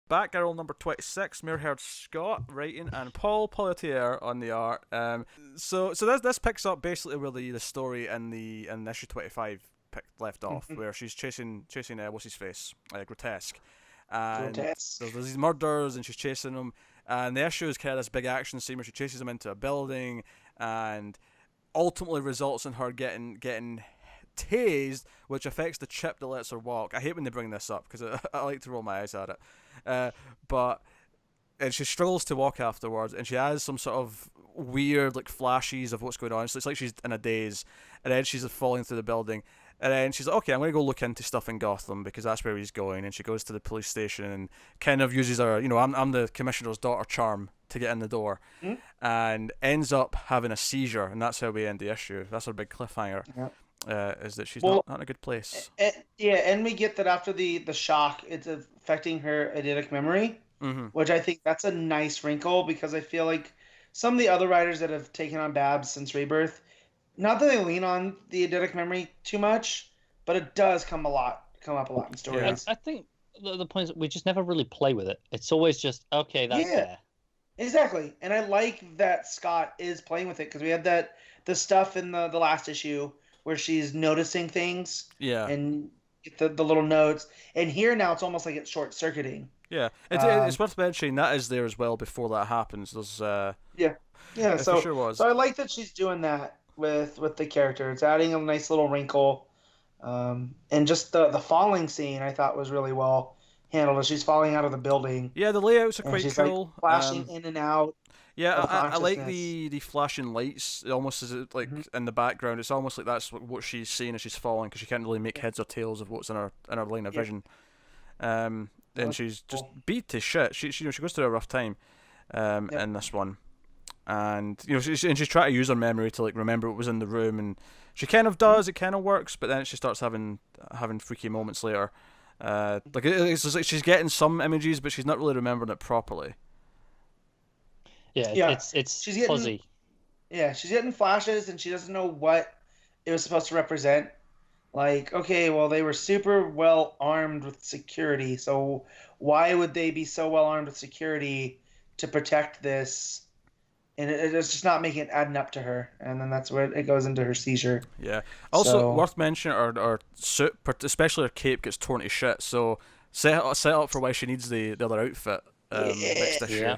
Batgirl number 26, Mairghread Scott writing and Paul Pelletier on the art. So this picks up basically where the story in issue 25 left off, where she's chasing what's his face, Grotesque, and Grotesque. there's these murders and she's chasing them, and the issue is kind of this big action scene where she chases him into a building, and ultimately results in her getting tased, which affects the chip that lets her walk. I hate when they bring this up because I like to roll my eyes at it. But and she struggles to walk afterwards, and she has some sort of weird like flashes of what's going on. So it's like she's in a daze, and then she's falling through the building, and then she's like, okay, I'm gonna go look into stuff in Gotham because that's where he's going. And she goes to the police station and kind of uses her, I'm the commissioner's daughter charm to get in the door, and ends up having a seizure, and that's how we end the issue. That's our big cliffhanger. Yep. Is that she's not in a good place. Yeah, and we get that after the shock, it's affecting her eidetic memory, which I think that's a nice wrinkle because I feel like some of the other writers that have taken on Babs since Rebirth, not that they lean on the eidetic memory too much, but it does come up a lot in stories. I think the point is we just never really play with it. It's always just, okay, that's there. Exactly, and I like that Scott is playing with it because we had the stuff in the last issue where she's noticing things, and the little notes. And here now it's almost like it's short-circuiting. Yeah, it's worth mentioning that is there as well before that happens. There's so sure was. So I like that she's doing that with the character. It's adding a nice little wrinkle, and just the falling scene I thought was really well handled. As she's falling out of the building. Yeah, the layouts are quite she's cool. Like flashing in and out. Yeah, I like the flashing lights. Almost as like in the background, it's almost like that's what she's seeing as she's falling because she can't really make heads or tails of what's in her line of vision. And she's just beat to shit. She goes through a rough time, in this one, and she's trying to use her memory to like remember what was in the room, and she kind of does. It kind of works, but then she starts having freaky moments later. It's like she's getting some images, but she's not really remembering it properly. Yeah, it's she's fuzzy. She's getting flashes, and she doesn't know what it was supposed to represent. Like, okay, well, they were super well armed with security, so why would they be so well armed with security to protect this? And it's just not making it adding up to her, and then that's where it goes into her seizure. Yeah. Also, worth mentioning, her suit, especially her cape, gets torn to shit. So set up for why she needs the other outfit next issue. Yeah.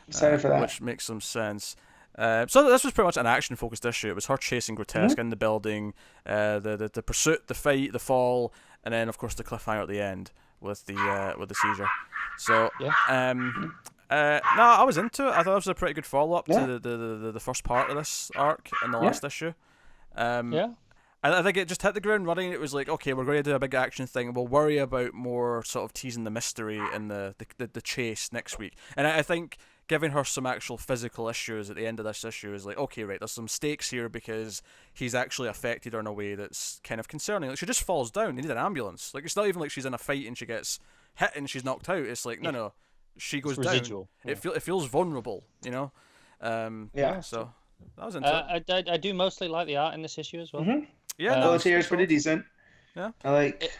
Excited for that. Which makes some sense. So this was pretty much an action-focused issue. It was her chasing Grotesque in the building, the pursuit, the fight, the fall, and then of course the cliffhanger at the end with the seizure. So no, I was into it. I thought it was a pretty good follow-up to the first part of this arc in the last issue. I think it just hit the ground running. It was like, okay, we're going to do a big action thing. We'll worry about more sort of teasing the mystery and the chase next week. And I think giving her some actual physical issues at the end of this issue is like, okay, right, there's some stakes here because he's actually affected her in a way that's kind of concerning. Like, she just falls down. They need an ambulance. Like, it's not even like she's in a fight and she gets hit and she's knocked out. It's like, no, she goes down. It feels vulnerable, Yeah. So that was into it. I do mostly like the art in this issue as well. Yeah, Pelletier is pretty decent. Yeah, I like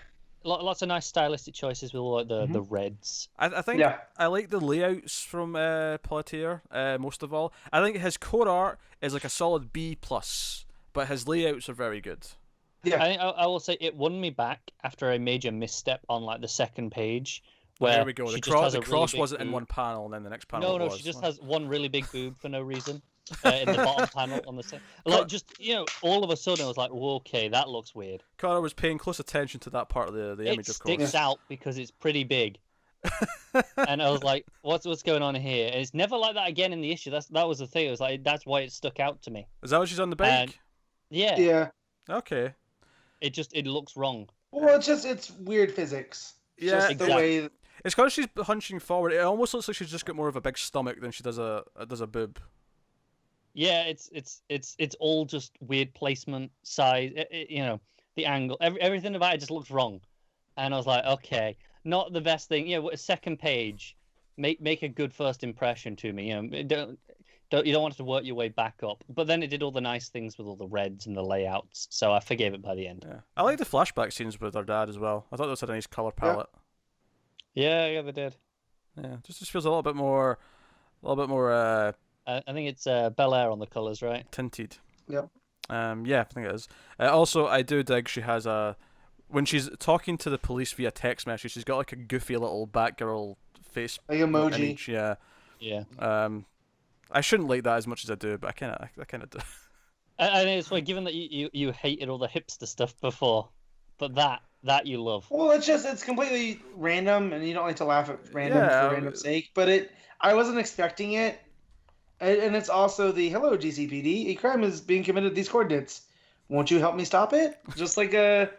lots of nice stylistic choices with all like the reds. I think I like the layouts from Pelletier most of all. I think his core art is like a solid B plus, but his layouts are very good. Yeah, I will say it won me back after a major misstep on like the second page. Where there we go. The cross wasn't in one panel, and then the next panel was. No, she just has one really big boob for no reason. In the bottom panel on the side. Like, just, all of a sudden I was like, whoa, okay, that looks weird. Connor was paying close attention to that part of the image, of course. It sticks out because it's pretty big. And I was like, what's going on here? And it's never like that again in the issue. That was the thing. It was like, that's why it stuck out to me. Is that what she's on the bike? Yeah. Okay. It looks wrong. Well, it's weird physics. Yeah, just exactly. The way... It's because she's hunching forward. It almost looks like she's just got more of a big stomach than she does a boob. Yeah, it's all just weird placement, size, the angle, everything about it just looks wrong, and I was like, okay, not the best thing. A second page, make a good first impression to me. You don't want to work your way back up. But then it did all the nice things with all the reds and the layouts, so I forgave it by the end. Yeah, I like the flashback scenes with her dad as well. I thought those had a nice color palette. Yeah, they did. Yeah, just feels a little bit more, I think it's Bel Air on the colours, right? tinted. Yep. Yeah, I think it is. Also, I do dig she has when she's talking to the police via text message, she's got like a goofy little Batgirl face Like emoji. image. Yeah. Yeah. I shouldn't like that as much as I do, but I kind of do. I think it's funny, given that you hated all the hipster stuff before, but that you love. Well, it's completely random, and you don't like to laugh at random Yeah, for random's sake. But I wasn't expecting it, and it's also the hello GCPD. A crime is being committed at these coordinates. Won't you help me stop it? Just like a,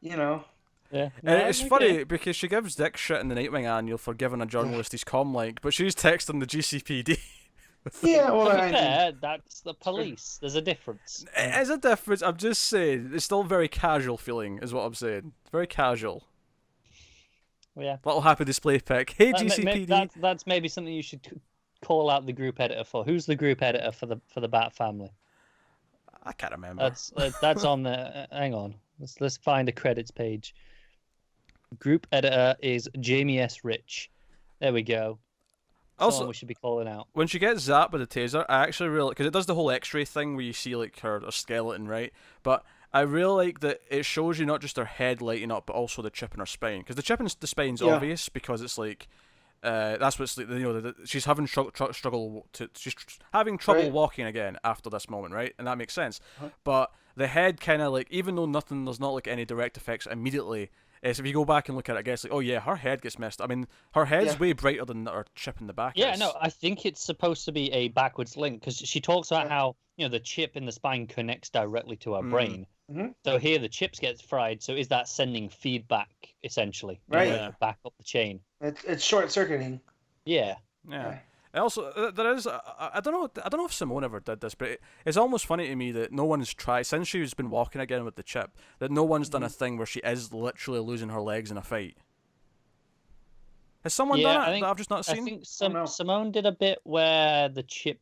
you know. Yeah. And it's funny because she gives Dick shit in the Nightwing annual for giving a journalist his comm link, but she's texting the GCPD. Yeah, well, To be fair, that's the police. There's a difference. It is a difference. I'm just saying, it's still very casual feeling, is what I'm saying. Very casual. Yeah. Little happy display pic. Hey GCPD. That's maybe something you should call out the group editor for. Who's the group editor for the Bat family? I can't remember. That's on the. Hang on. Let's find a credits page. Group editor is Jamie S. Rich. There we go. Also, we should be calling out. when she gets zapped with the taser, I actually really, because it does the whole X-ray thing where you see like her skeleton, right? But I really like that it shows you not just her head lighting up, but also the chip in her spine. Because the chip in the spine's obvious because it's like, that's what's like, she's having she's having trouble walking again after this moment, right? And that makes sense. But the head kind of like, even though there's not like any direct effects immediately. So if you go back and look at it, I guess like, oh yeah, her head gets messed up. I mean, her head's way brighter than her chip in the back. Yeah, is. no, I think it's supposed to be a backwards link because she talks about how the chip in the spine connects directly to her brain. Mm-hmm. So here the chips gets fried. So is that sending feedback essentially? Right. To back up the chain. It's short circuiting. Yeah. Yeah. Also, there is I don't know if Simone ever did this, but it's almost funny to me that no one's tried since she's been walking again with the chip that no one's done a thing where she is literally losing her legs in a fight. Has someone done it that I've just not seen? I think Simone did a bit where the chip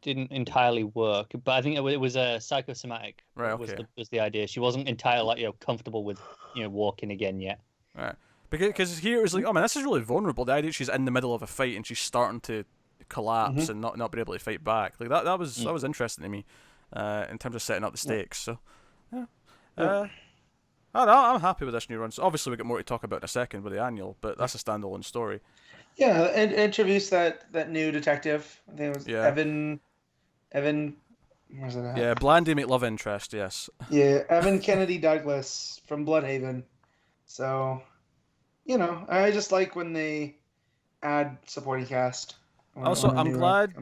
didn't entirely work, but I think it was a psychosomatic. Right. Okay. Was the idea? She wasn't entirely comfortable with walking again yet. Right. Because here it was like, oh man, this is really vulnerable. The idea she's in the middle of a fight and she's starting to collapse and not be able to fight back. Like that was interesting to me, in terms of setting up the stakes. So, yeah. I don't know, I'm happy with this new run. So obviously we got more to talk about in a second with the annual, but that's a standalone story. Yeah, and introduce that new detective. I think it was Evan. Where's it at? Yeah, Blandy make love interest. Yes. Yeah, Evan Kennedy Douglas from Bloodhaven. So. I just like when they add supporting cast. Also, I'm glad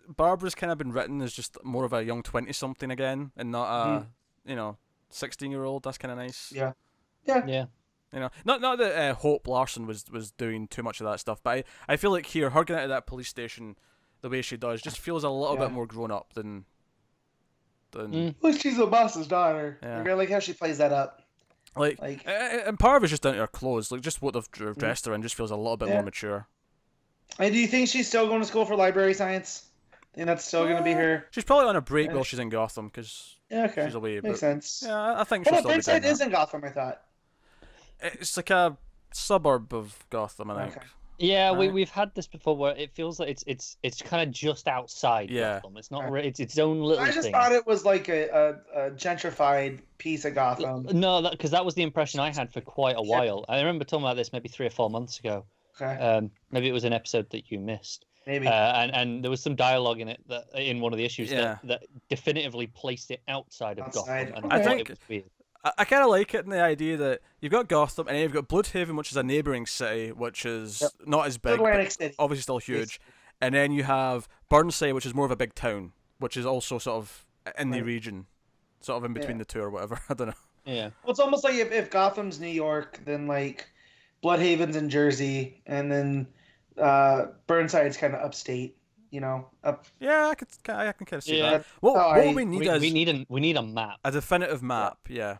Barbara's kind of been written as just more of a young 20-something again, and not a 16-year-old. That's kind of nice. Yeah. Not that Hope Larson was doing too much of that stuff, but I feel like here, her getting out of that police station the way she does just feels a little bit more grown up than. Well, she's the boss's daughter. Yeah. I like how she plays that up. Like, and part of it's just down to her clothes. Like, just what they've dressed her in just feels a little bit more mature. And do you think she's still going to school for library science? I think that's still going to be her. She's probably on a break while she's in Gotham because she's away. Makes sense. Yeah, I think she'll still be doing that. Burnside is in Gotham, I thought. It's like a suburb of Gotham, I think. Okay. Yeah, we've had this before where it feels like it's kind of just outside Gotham. It's not really, it's its own little thing. I just thought it was like a gentrified piece of Gotham. No, because that was the impression I had for quite a while. I remember talking about this maybe 3 or 4 months ago. Okay. Maybe it was an episode that you missed. Maybe. And there was some dialogue in it that in one of the issues that definitively placed it outside of Gotham. And I think it was weird. I kind of like it in the idea that you've got Gotham and then you've got Bloodhaven, which is a neighbouring city, which is not as big, but obviously still huge. And then you have Burnside, which is more of a big town, which is also sort of in the region, sort of in between the two or whatever. I don't know. Yeah. Well, it's almost like if Gotham's New York, then like Bloodhaven's in Jersey, and then Burnside's kind of upstate. Up. Yeah, I can kind of see that. What we need is we need a map, a definitive map. Yeah.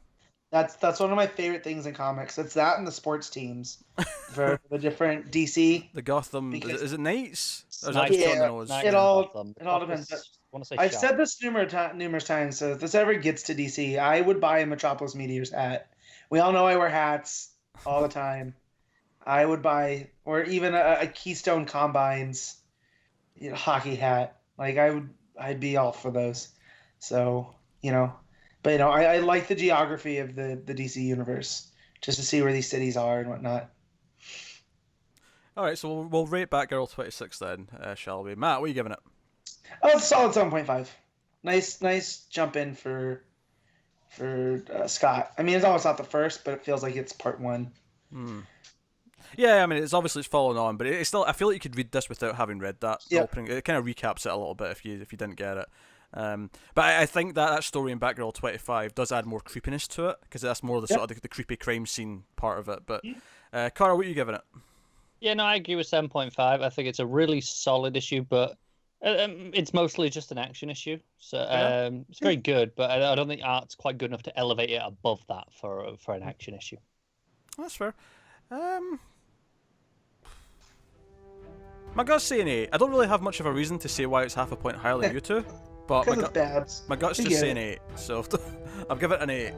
That's one of my favorite things in comics. It's that and the sports teams for the different DC. The Gotham is it Knights? Or is that it all depends. I've said this numerous times. So if this ever gets to DC, I would buy a Metropolis Meteors hat. We all know I wear hats all the time. I would buy, or even a Keystone Combines, hockey hat. Like I'd be all for those. So but I like the geography of the DC universe just to see where these cities are and whatnot. All right, so we'll rate Batgirl 26 then, shall we? Matt, what are you giving it? Oh, it's a solid 7.5. Nice jump in for Scott. I mean, it's almost not the first, but it feels like it's part one. Yeah, I mean, it's following on, but it's still. I feel like you could read this without having read that opening. It kind of recaps it a little bit if you didn't get it. But I think that story in Batgirl 25 does add more creepiness to it because that's more the sort of the creepy crime scene part of it. But Cara, what are you giving it? Yeah, no, I agree with 7.5. I think it's a really solid issue, but it's mostly just an action issue. So it's very good, but I don't think art's quite good enough to elevate it above that for an action issue. That's fair. My gut's saying 8. I don't really have much of a reason to say why it's half a point higher than you two, but my gut's just saying 8, so I'll give it an 8.